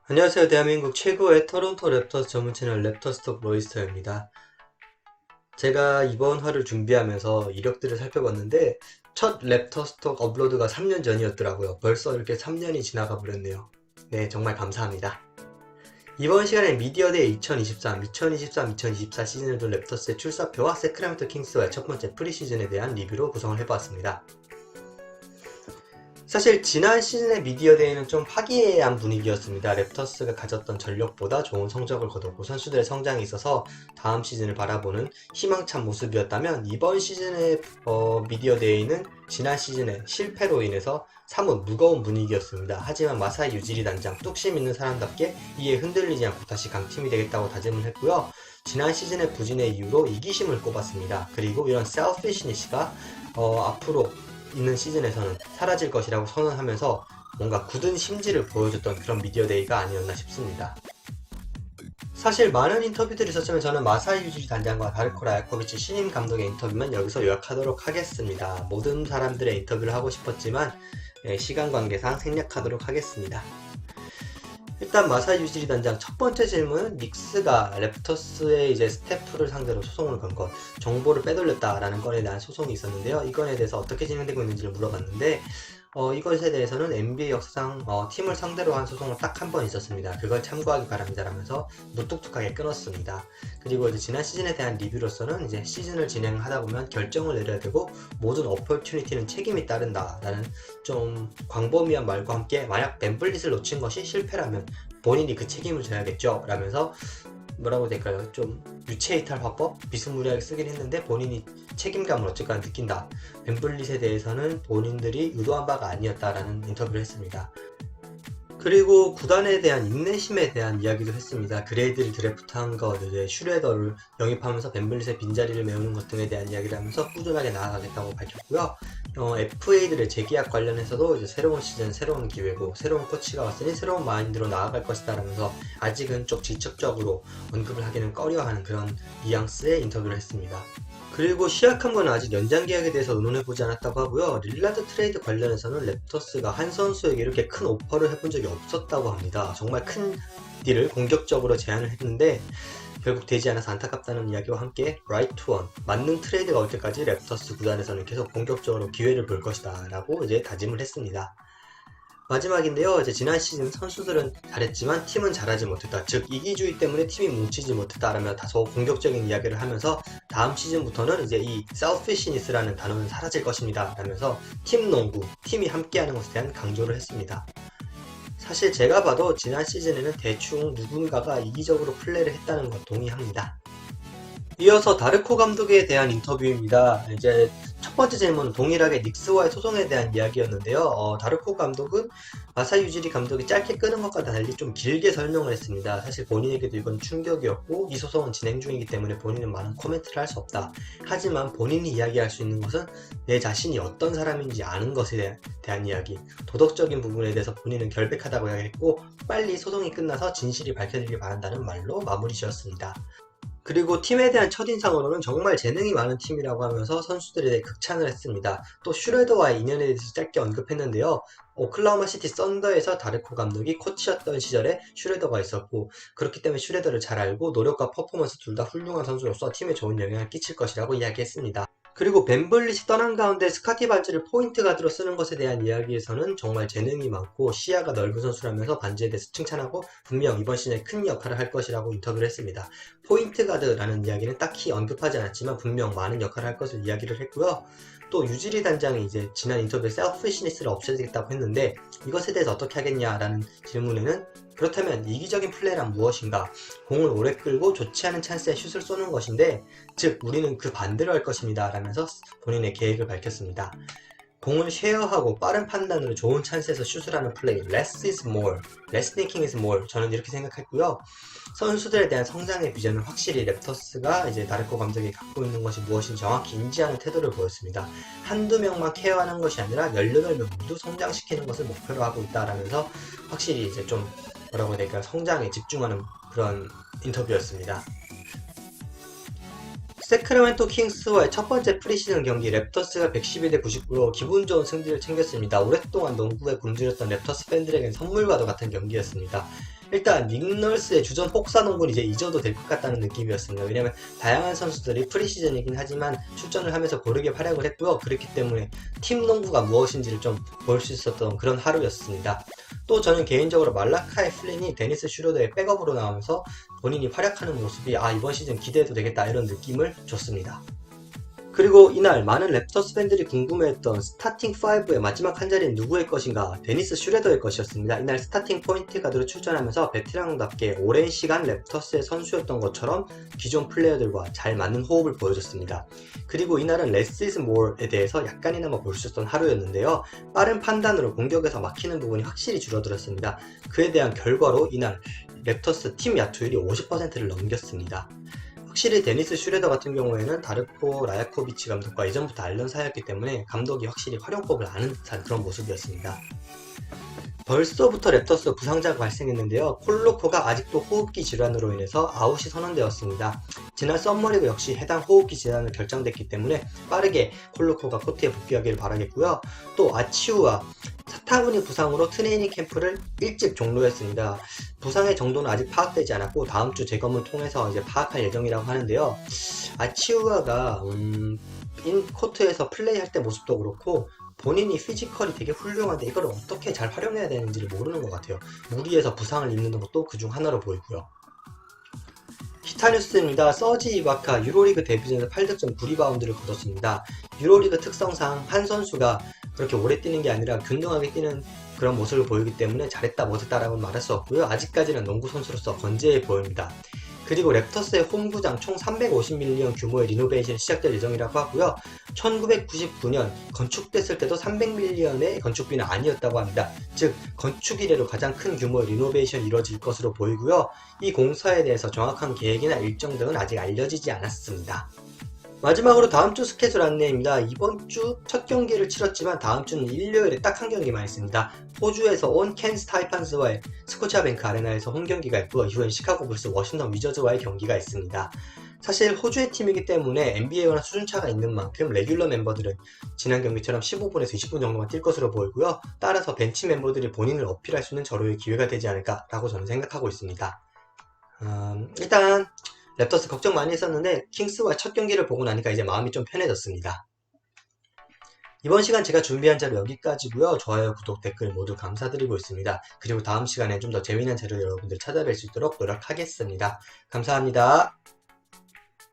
안녕하세요. 대한민국 최고의 토론토 랩터스 전문 채널 랩터스톡 로이스터입니다. 제가 이번 화를 준비하면서 이력들을 살펴봤는데 첫 랩터스톡 업로드가 3년 전이었더라고요. 벌써 이렇게 3년이 지나가 버렸네요. 네, 정말 감사합니다. 이번 시간에 미디어데이 2023 시즌을 둔 랩터스의 출사표와 세크라멘토 킹스와의 첫 번째 프리시즌에 대한 리뷰로 구성을 해보았습니다. 사실 지난 시즌의 미디어데이는 좀 화기애애한 분위기였습니다. 랩터스가 가졌던 전력보다 좋은 성적을 거뒀고 선수들의 성장이 있어서 다음 시즌을 바라보는 희망찬 모습이었다면 이번 시즌의 미디어데이는 지난 시즌의 실패로 인해서 사뭇 무거운 분위기였습니다. 하지만 마사이 유지리 단장 뚝심 있는 사람답게 이에 흔들리지 않고 다시 강팀이 되겠다고 다짐을 했고요. 지난 시즌의 부진의 이유로 이기심을 꼽았습니다. 그리고 이런 셀피시니시가 앞으로 있는 시즌에서는 사라질 것이라고 선언하면서 뭔가 굳은 심지를 보여줬던 그런 미디어데이가 아니었나 싶습니다. 사실 많은 인터뷰들이 있었지만 저는 마사이 유지 단장과 다르코 라야코비치 신임 감독의 인터뷰만 여기서 요약하도록 하겠습니다. 모든 사람들의 인터뷰를 하고 싶었지만 시간 관계상 생략하도록 하겠습니다. 일단 마사이 유지리 단장 첫 번째 질문은 닉스가 랩터스의 이제 스태프를 상대로 소송을 건 것, 정보를 빼돌렸다라는 건에 대한 소송이 있었는데요. 이 건에 대해서 어떻게 진행되고 있는지를 물어봤는데 이것에 대해서는 NBA 역사상 팀을 상대로 한 소송은 딱 한 번 있었습니다. 그걸 참고하기 바랍니다 라면서 무뚝뚝하게 끊었습니다. 그리고 이제 지난 시즌에 대한 리뷰로서는 이제 시즌을 진행하다 보면 결정을 내려야 되고 모든 어퍼튜니티는 책임이 따른다 라는 좀 광범위한 말과 함께 만약 벤블릿을 놓친 것이 실패라면 본인이 그 책임을 져야겠죠 라면서 뭐라고 해야 될까요? 좀 유체이탈 화법? 비스무리하게 쓰긴 했는데 본인이 책임감을 어쨌거나 느낀다. 벤블릿에 대해서는 본인들이 의도한 바가 아니었다라는 인터뷰를 했습니다. 그리고 구단에 대한 인내심에 대한 이야기도 했습니다. 그레이드를 드래프트한 것, 이제 슈레더를 영입하면서 벤블릿의 빈자리를 메우는 것 등에 대한 이야기를 하면서 꾸준하게 나아가겠다고 밝혔고요. FA들의 재계약 관련해서도 이제 새로운 시즌, 새로운 기회고 새로운 코치가 왔으니 새로운 마인드로 나아갈 것이다 라면서 아직은 좀 직접적으로 언급을 하기는 꺼려하는 그런 뉘앙스의 인터뷰를 했습니다. 그리고 시약함과는 아직 연장 계약에 대해서 의논해보지 않았다고 하고요. 릴라드 트레이드 관련해서는 랩터스가 한 선수에게 이렇게 큰 오퍼를 해본 적이 없었다고 합니다. 정말 큰 딜을 공격적으로 제안을 했는데 결국 되지 않아서 안타깝다는 이야기와 함께 right to one, 만능 트레이드가 올 때까지 랩터스 구단에서는 계속 공격적으로 기회를 볼 것이다 라고 이제 다짐을 했습니다. 마지막인데요. 이제 지난 시즌 선수들은 잘했지만 팀은 잘하지 못했다. 즉 이기주의 때문에 팀이 뭉치지 못했다라며 다소 공격적인 이야기를 하면서 다음 시즌부터는 이제 이 selfishness라는 단어는 사라질 것입니다. 라면서 팀 농구, 팀이 함께하는 것에 대한 강조를 했습니다. 사실 제가 봐도 지난 시즌에는 대충 누군가가 이기적으로 플레이를 했다는 것 동의합니다. 이어서 다르코 감독에 대한 인터뷰입니다. 이제 첫 번째 질문은 동일하게 닉스와의 소송에 대한 이야기였는데요. 다르코 감독은 마사이 유지리 감독이 짧게 끄는 것과 달리 좀 길게 설명을 했습니다. 사실 본인에게도 이건 충격이었고 이 소송은 진행 중이기 때문에 본인은 많은 코멘트를 할 수 없다. 하지만 본인이 이야기할 수 있는 것은 내 자신이 어떤 사람인지 아는 것에 대한 이야기, 도덕적인 부분에 대해서 본인은 결백하다고 이야기했고 빨리 소송이 끝나서 진실이 밝혀지길 바란다는 말로 마무리 지었습니다. 그리고 팀에 대한 첫인상으로는 정말 재능이 많은 팀이라고 하면서 선수들에 대해 극찬을 했습니다. 또 슈레더와의 인연에 대해서 짧게 언급했는데요. 오클라호마 시티 썬더에서 다르코 감독이 코치였던 시절에 슈레더가 있었고 그렇기 때문에 슈레더를 잘 알고 노력과 퍼포먼스 둘 다 훌륭한 선수로서 팀에 좋은 영향을 끼칠 것이라고 이야기했습니다. 그리고 벤블릿이 떠난 가운데 스카티 반지를 포인트 가드로 쓰는 것에 대한 이야기에서는 정말 재능이 많고 시야가 넓은 선수라면서 반지에 대해서 칭찬하고 분명 이번 시즌에 큰 역할을 할 것이라고 인터뷰를 했습니다. 포인트 가드라는 이야기는 딱히 언급하지 않았지만 분명 많은 역할을 할 것을 이야기를 했고요. 또 유지리 단장이 이제 지난 인터뷰에 셀피시니스를 없애겠다고 했는데 이것에 대해서 어떻게 하겠냐라는 질문에는 그렇다면 이기적인 플레이란 무엇인가? 공을 오래 끌고 좋지 않은 찬스에 슛을 쏘는 것인데 즉 우리는 그 반대로 할 것입니다 라면서 본인의 계획을 밝혔습니다. 공을 쉐어하고 빠른 판단으로 좋은 찬스에서 슛을 하는 플레이 less is more, less thinking is more 저는 이렇게 생각했고요. 선수들에 대한 성장의 비전은 확실히 랩터스가 이제 다르코 감독이 갖고 있는 것이 무엇인지 정확히 인지하는 태도를 보였습니다. 한두 명만 케어하는 것이 아니라 18명 모두 성장시키는 것을 목표로 하고 있다라면서 확실히 이제 좀 뭐라고 해야 될까요? 성장에 집중하는 그런 인터뷰였습니다. 세크라멘토 킹스와의 첫 번째 프리시즌 경기 랩터스가 112대 99로 기분 좋은 승리를 챙겼습니다. 오랫동안 농구에 굶주렸던 랩터스 팬들에겐 선물과도 같은 경기였습니다. 일단 닉널스의 주전 혹사농구는 이제 잊어도 될 것 같다는 느낌이었습니다. 왜냐면 다양한 선수들이 프리시즌이긴 하지만 출전을 하면서 고르게 활약을 했고요. 그렇기 때문에 팀 농구가 무엇인지를 좀 볼 수 있었던 그런 하루였습니다. 또 저는 개인적으로 말라카이 플린이 데니스 슈로더의 백업으로 나오면서 본인이 활약하는 모습이 이번 시즌 기대해도 되겠다 이런 느낌을 줬습니다. 그리고 이날 많은 랩터스 팬들이 궁금해했던 스타팅 5의 마지막 한 자리는 누구의 것인가? 데니스 슈레더의 것이었습니다. 이날 스타팅 포인트 가드로 출전하면서 베테랑답게 오랜 시간 랩터스의 선수였던 것처럼 기존 플레이어들과 잘 맞는 호흡을 보여줬습니다. 그리고 이날은 레스 이즈 모어에 대해서 약간이나마 볼 수 있었던 하루였는데요. 빠른 판단으로 공격에서 막히는 부분이 확실히 줄어들었습니다. 그에 대한 결과로 이날 랩터스 팀 야투율이 50%를 넘겼습니다. 확실히 데니스 슈레더 같은 경우에는 다르코 라야코비치 감독과 이전부터 알던 사이였기 때문에 감독이 확실히 활용법을 아는 듯한 그런 모습이었습니다. 벌써부터 랩터스 부상자가 발생했는데요. 콜로코가 아직도 호흡기 질환으로 인해서 아웃이 선언되었습니다. 지난 썸머리그 역시 해당 호흡기 질환으로 결정됐기 때문에 빠르게 콜로코가 코트에 복귀하기를 바라겠고요. 또 아치우와 사타구니 부상으로 트레이닝 캠프를 일찍 종료했습니다. 부상의 정도는 아직 파악되지 않았고 다음 주 재검을 통해서 이제 파악할 예정이라고 하는데요. 아치우아가 코트에서 플레이할 때 모습도 그렇고 본인이 피지컬이 되게 훌륭한데 이걸 어떻게 잘 활용해야 되는지를 모르는 것 같아요. 무리해서 부상을 입는 것도 그중 하나로 보이고요. 기타 뉴스입니다. 서지 이바카 유로리그 데뷔전에서 8득점 9리바운드를 거뒀습니다. 유로리그 특성상 한 선수가 그렇게 오래 뛰는 게 아니라 균등하게 뛰는 그런 모습을 보이기 때문에 잘했다 못했다라고 말할 수 없고요. 아직까지는 농구 선수로서 건재해 보입니다. 그리고 랩터스의 홈구장 총 350밀리언 규모의 리노베이션이 시작될 예정이라고 하고요. 1999년 건축됐을 때도 300밀리언의 건축비는 아니었다고 합니다. 즉 건축 이래로 가장 큰 규모의 리노베이션이 이루어질 것으로 보이고요. 이 공사에 대해서 정확한 계획이나 일정 등은 아직 알려지지 않았습니다. 마지막으로 다음 주 스케줄 안내입니다. 이번 주 첫 경기를 치렀지만 다음 주는 일요일에 딱 한 경기만 있습니다. 호주에서 온 캔스 타이판스와의 스코치아뱅크 아레나에서 홈 경기가 있고요. 이후엔 시카고 불스 워싱턴 위저즈와의 경기가 있습니다. 사실 호주의 팀이기 때문에 NBA와는 수준차가 있는 만큼 레귤러 멤버들은 지난 경기처럼 15분에서 20분 정도만 뛸 것으로 보이고요. 따라서 벤치 멤버들이 본인을 어필할 수 있는 절호의 기회가 되지 않을까라고 저는 생각하고 있습니다. 일단 랩터스 걱정 많이 했었는데 킹스와 첫 경기를 보고 나니까 이제 마음이 좀 편해졌습니다. 이번 시간 제가 준비한 자료 여기까지고요. 좋아요, 구독, 댓글 모두 감사드리고 있습니다. 그리고 다음 시간에 좀 더 재미난 자료 여러분들 찾아뵐 수 있도록 노력하겠습니다. 감사합니다.